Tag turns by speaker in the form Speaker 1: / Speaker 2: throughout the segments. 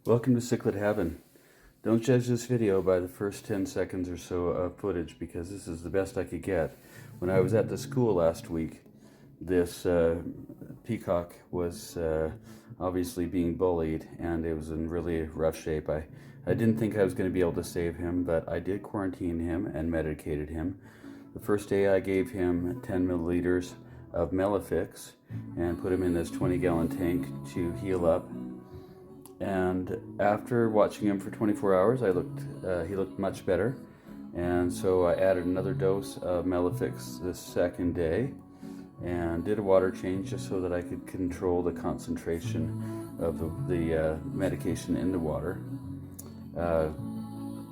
Speaker 1: Welcome to Cichlid Heaven. Don't judge this video by the first 10 seconds or so of footage because this is the best I could get. When I was at the school last week, this peacock was obviously being bullied and it was in really rough shape. I didn't think I was going to be able to save him, but I did quarantine him and medicated him. The first day I gave him 10 milliliters of Melafix and put him in this 20-gallon tank to heal up. And after watching him for 24 hours, he looked much better. And so I added another dose of Melafix this second day and did a water change just so that I could control the concentration of the medication in the water.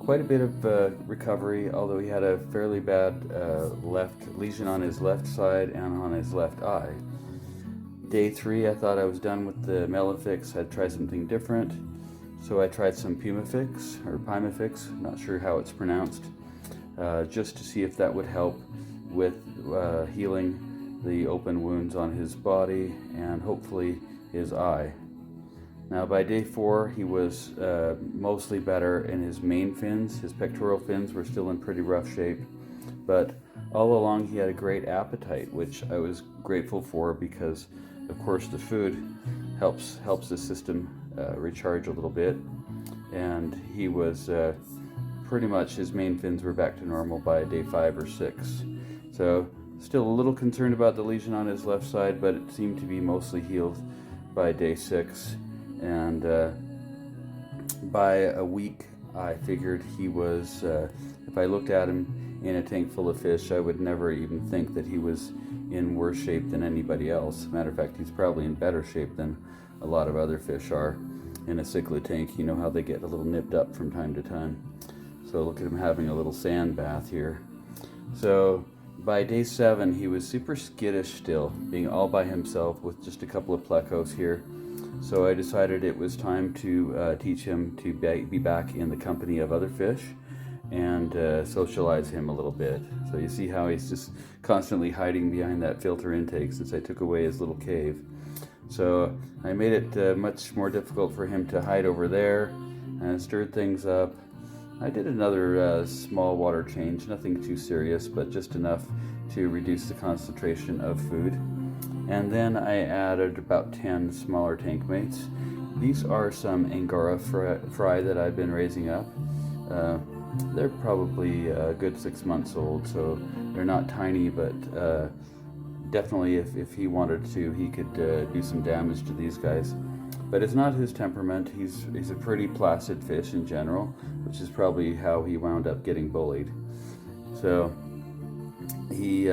Speaker 1: Quite a bit of recovery, although he had a fairly bad left lesion on his left side and on his left eye. Day 3, I thought I was done with the Melafix. I'd try something different. So I tried some Pimafix, not sure how it's pronounced, just to see if that would help with healing the open wounds on his body and hopefully his eye. Now by day 4, he was mostly better in his main fins. His pectoral fins were still in pretty rough shape, but all along he had a great appetite, which I was grateful for because of course the food helps the system recharge a little bit, and he was pretty much, his main fins were back to normal by day 5 or 6. So still a little concerned about the lesion on his left side, but it seemed to be mostly healed by day 6. And by a week I figured he was, if I looked at him in a tank full of fish, I would never even think that he was in worse shape than anybody else. Matter of fact, he's probably in better shape than a lot of other fish are in a cichlid tank. You know how they get a little nipped up from time to time. So look at him having a little sand bath here. So by day 7, he was super skittish still, being all by himself with just a couple of plecos here. So I decided it was time to teach him to be back in the company of other fish and socialize him a little bit. So you see how he's just constantly hiding behind that filter intake since I took away his little cave. So I made it much more difficult for him to hide over there and stirred things up. I did another small water change, nothing too serious, but just enough to reduce the concentration of food. And then I added about 10 smaller tank mates. These are some Angora fry that I've been raising up. They're probably a good 6 months old, so they're not tiny, but definitely if he wanted to, he could do some damage to these guys. But it's not his temperament. He's a pretty placid fish in general, which is probably how he wound up getting bullied. So he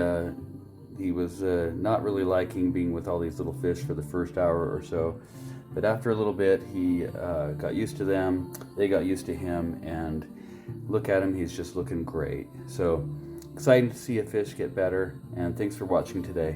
Speaker 1: was not really liking being with all these little fish for the first hour or so. But after a little bit, he got used to them, they got used to him, and look at him, he's just looking great. So exciting to see a fish get better, and thanks for watching today.